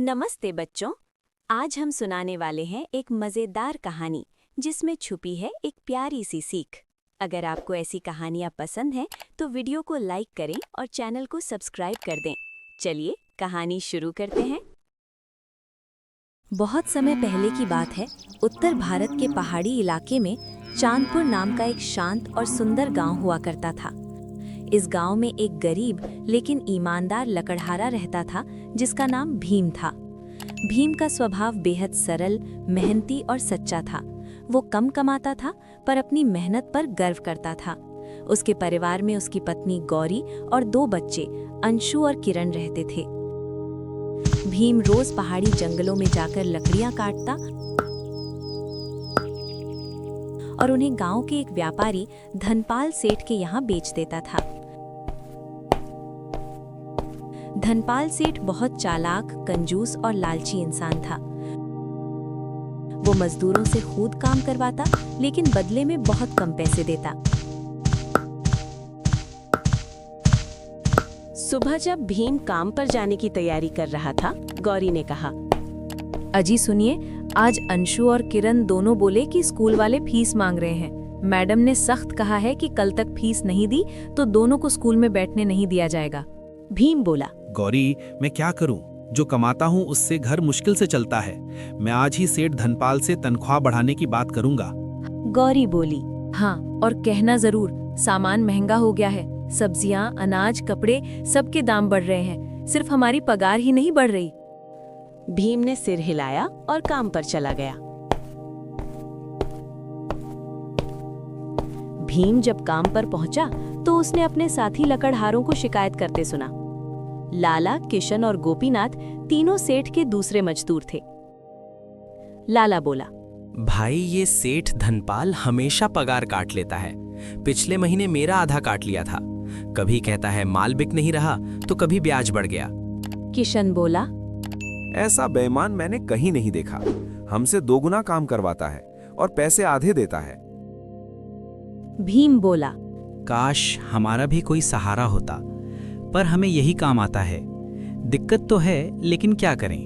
नमस्ते बच्चों। आज हम सुनाने वाले हैं एक मज़ेदार कहानी जिसमें छुपी है एक प्यारी सी सीख। अगर आपको ऐसी कहानियाँ पसंद हैं तो वीडियो को लाइक करें और चैनल को सब्सक्राइब कर दें। चलिए कहानी शुरू करते हैं। बहुत समय पहले की बात है। उत्तर भारत के पहाड़ी इलाके में चांदपुर नाम का एक शांत और सुंदर गांव हुआ करता था। इस गांव में एक गरीब लेकिन ईमानदार लकड़हारा रहता था जिसका नाम भीम था। भीम का स्वभाव बेहद सरल, मेहनती और सच्चा था। वो कम कमाता था पर अपनी मेहनत पर गर्व करता था। उसके परिवार में उसकी पत्नी गौरी और 2 बच्चे अंशु और किरण रहते थे। भीम रोज पहाड़ी जंगलों में जाकर लकड़ियां काटता और उन्हें गांव के एक व्यापारी धनपाल सेठ के यहाँ बेच देता था। धनपाल सेठ बहुत चालाक, कंजूस और लालची इंसान था। वो मजदूरों से खुद काम करवाता लेकिन बदले में बहुत कम पैसे देता। सुबह जब भीम काम पर जाने की तैयारी कर रहा था, गौरी ने कहा, अजी सुनिए, आज अंशु और किरण दोनों बोले कि स्कूल वाले फीस मांग रहे हैं। मैडम ने सख्त कहा है कि कल तक फीस नहीं दी तो दोनों को स्कूल में बैठने नहीं दिया जाएगा। भीम बोला, गौरी, मैं क्या करूं? जो कमाता हूं उससे घर मुश्किल से चलता है। मैं आज ही सेठ धनपाल से तनख्वाह बढ़ाने की बात करूंगा। गौरी बोली, हाँ, और कहना जरूर, सामान महंगा हो गया है। सब्जियां, अनाज, कपड़े सबके दाम बढ़ रहे हैं। सिर्फ हमारी पगार ही नहीं बढ़ रही। भीम ने सिर हिलाया और काम पर चला गया। भीम जब काम पर पहुंचा तो उसने अपने साथी लकड़हारों को शिकायत करते सुना। लाला, किशन और गोपीनाथ तीनों सेठ के दूसरे मजदूर थे। लाला बोला, भाई, ये सेठ धनपाल हमेशा पगार काट लेता है। पिछले महीने मेरा आधा काट लिया था। कभी कहता है माल बिक नहीं रहा तो कभी ब्याज बढ़ गया। किशन बोला, ऐसा बेईमान मैंने कहीं नहीं देखा। हमसे 2 गुना काम करवाता है और पैसे आधे देता है। भीम बोला, काश हमारा भी कोई सहारा होता, पर हमें यही काम आता है। दिक्कत तो है, लेकिन क्या करें।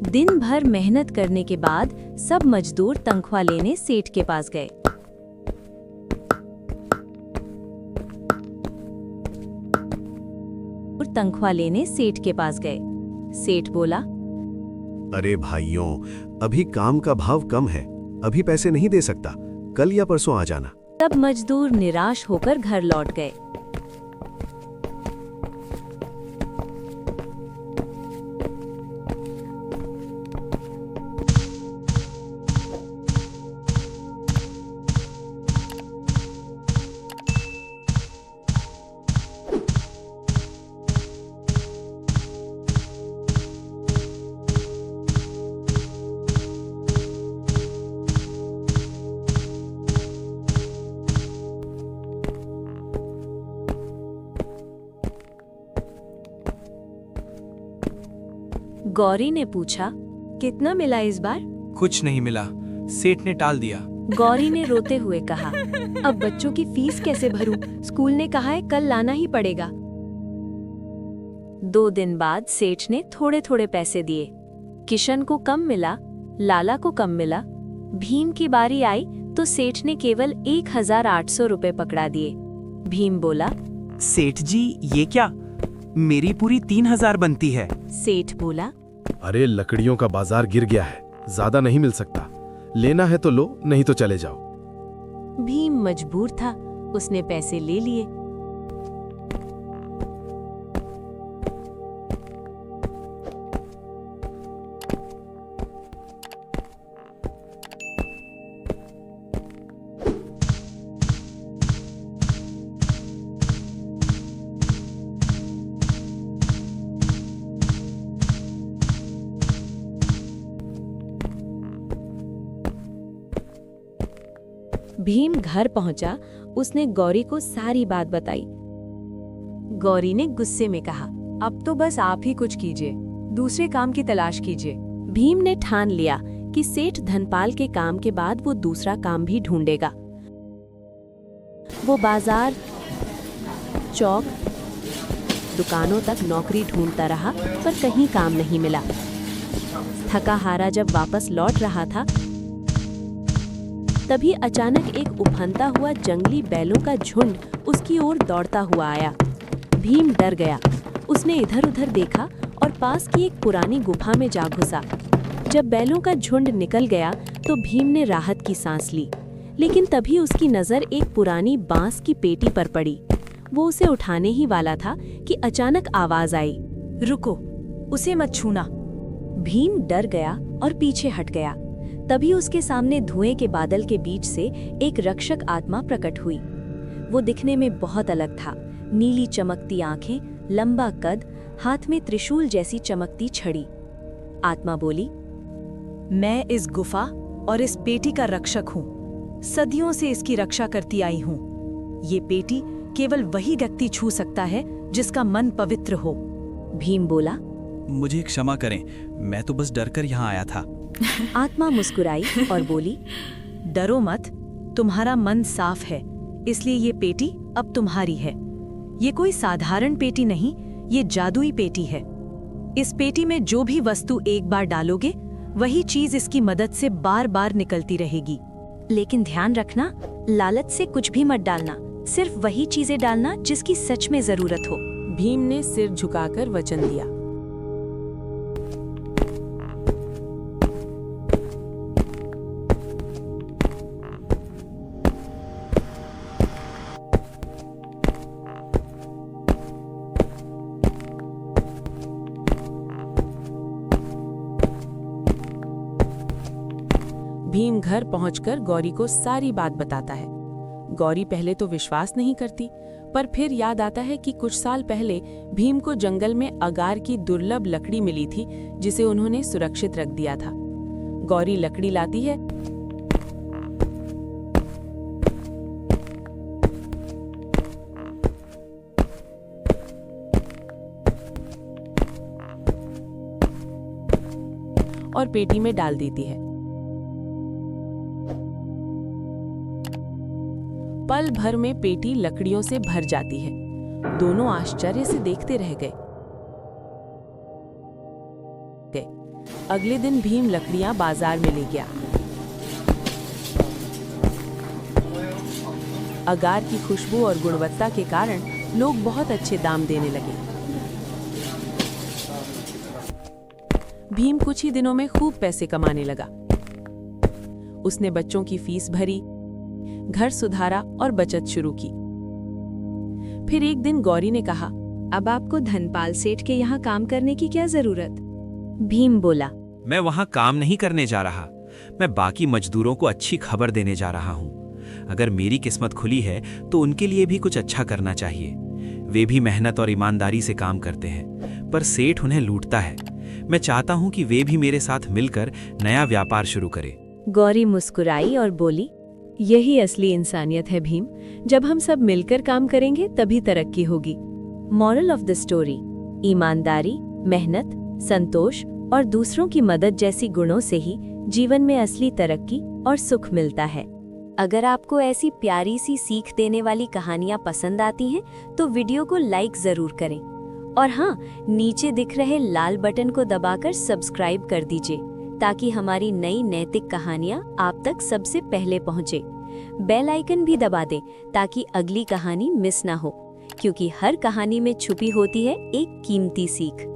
दिन भर मेहनत करने के बाद सब मजदूर तनख्वाह लेने सेठ के पास गए। तनख्वाह लेने सेठ के पास गए। सेठ बोला, अरे भाइयों, अभी काम का भाव कम है, अभी पैसे नहीं दे सकता, कल या परसों आ जाना। तब मजदूर निराश होकर घर लौट गए। गौरी ने पूछा, कितना मिला इस बार? कुछ नहीं मिला, सेठ ने टाल दिया। गौरी ने रोते हुए कहा, अब बच्चों की फीस कैसे भरूं? स्कूल ने कहा है कल लाना ही पड़ेगा। 2 दिन बाद सेठ ने थोड़े थोड़े पैसे दिए। किशन को कम मिला, लाला को कम मिला। भीम की बारी आई तो सेठ ने केवल 1800 रुपए पकड़ा दिए। भीम बोला, सेठ जी, ये क्या? मेरी पूरी 3000 बनती है। सेठ बोला, अरे लकड़ियों का बाजार गिर गया है, ज्यादा नहीं मिल सकता। लेना है तो लो, नहीं तो चले जाओ। भीम मजबूर था, उसने पैसे ले लिए। भीम घर पहुंचा। उसने गौरी को सारी बात बताई। गौरी ने गुस्से में कहा, अब तो बस आप ही कुछ कीजिए, दूसरे काम की तलाश कीजिए। भीम ने ठान लिया कि सेठ धनपाल के काम के बाद वो दूसरा काम भी ढूंढेगा। वो बाजार, चौक दुकानों तक नौकरी ढूंढता रहा पर कहीं काम नहीं मिला। थका हारा जब वापस लौट रहा था, तभी अचानक एक उफनता हुआ जंगली बैलों का झुंड उसकी ओर दौड़ता हुआ आया। भीम डर गया। उसने इधर उधर देखा और पास की एक पुरानी गुफा में जा घुसा। जब बैलों का झुंड निकल गया तो भीम ने राहत की सांस ली, लेकिन तभी उसकी नज़र एक पुरानी बांस की पेटी पर पड़ी। वो उसे उठाने ही वाला था कि अचानक आवाज आई, रुको, उसे मत छूना। भीम डर गया और पीछे हट गया। तभी उसके सामने धुएं के बादल के बीच से एक रक्षक आत्मा प्रकट हुई। वो दिखने में बहुत अलग था। नीली चमकती आंखें, लंबा कद, हाथ में त्रिशूल जैसी चमकती छड़ी। आत्मा बोली, मैं इस गुफा और इस पेटी का रक्षक हूँ। सदियों से इसकी रक्षा करती आई हूँ। ये पेटी केवल वही व्यक्ति छू सकता है जिसका मन पवित्र हो। भीम बोला, मुझे क्षमा करें, मैं तो बस डरकर यहाँ आया था। आत्मा मुस्कुराई और बोली, डरो मत, तुम्हारा मन साफ है, इसलिए ये पेटी अब तुम्हारी है। ये कोई साधारण पेटी नहीं, ये जादुई पेटी है। इस पेटी में जो भी वस्तु एक बार डालोगे, वही चीज इसकी मदद से बार बार निकलती रहेगी। लेकिन ध्यान रखना, लालच से कुछ भी मत डालना, सिर्फ वही चीजें डालना जिसकी सच में जरूरत हो। भीम ने सिर झुकाकर वचन दिया। भीम घर पहुंचकर गौरी को सारी बात बताता है। गौरी पहले तो विश्वास नहीं करती, पर फिर याद आता है कि कुछ साल पहले भीम को जंगल में अगार की दुर्लभ लकड़ी मिली थी, जिसे उन्होंने सुरक्षित रख दिया था। गौरी लकड़ी लाती है और पेटी में डाल देती है। पल भर में पेटी लकड़ियों से भर जाती है। दोनों आश्चर्य से देखते रह गए। अगले दिन भीम लकड़ियां बाजार में ले गया। अगार की खुशबू और गुणवत्ता के कारण लोग बहुत अच्छे दाम देने लगे। भीम कुछ ही दिनों में खूब पैसे कमाने लगा। उसने बच्चों की फीस भरी, घर सुधारा और बचत शुरू की। फिर एक दिन गौरी ने कहा, अब आपको धनपाल सेठ के यहाँ काम करने की क्या जरूरत? भीम बोला, मैं वहाँ काम नहीं करने जा रहा, मैं बाकी मजदूरों को अच्छी खबर देने जा रहा हूँ। अगर मेरी किस्मत खुली है तो उनके लिए भी कुछ अच्छा करना चाहिए। वे भी मेहनत और ईमानदारी से काम करते हैं, पर सेठ उन्हें लूटता है। मैं चाहता हूँ कि वे भी मेरे साथ मिलकर नया व्यापार शुरू करें। गौरी मुस्कुराई और बोली, यही असली इंसानियत है भीम। जब हम सब मिलकर काम करेंगे तभी तरक्की होगी। मॉरल ऑफ द स्टोरी, ईमानदारी, मेहनत, संतोष और दूसरों की मदद जैसी गुणों से ही जीवन में असली तरक्की और सुख मिलता है। अगर आपको ऐसी प्यारी सी सीख देने वाली कहानियाँ पसंद आती हैं तो वीडियो को लाइक जरूर करें और हाँ, नीचे दिख रहे लाल बटन को दबाकर सब्सक्राइब कर दीजिए ताकि हमारी नई नैतिक कहानियाँ आप तक सबसे पहले पहुँचे। बेल आइकन भी दबा दें ताकि अगली कहानी मिस ना हो, क्योंकि हर कहानी में छुपी होती है एक कीमती सीख।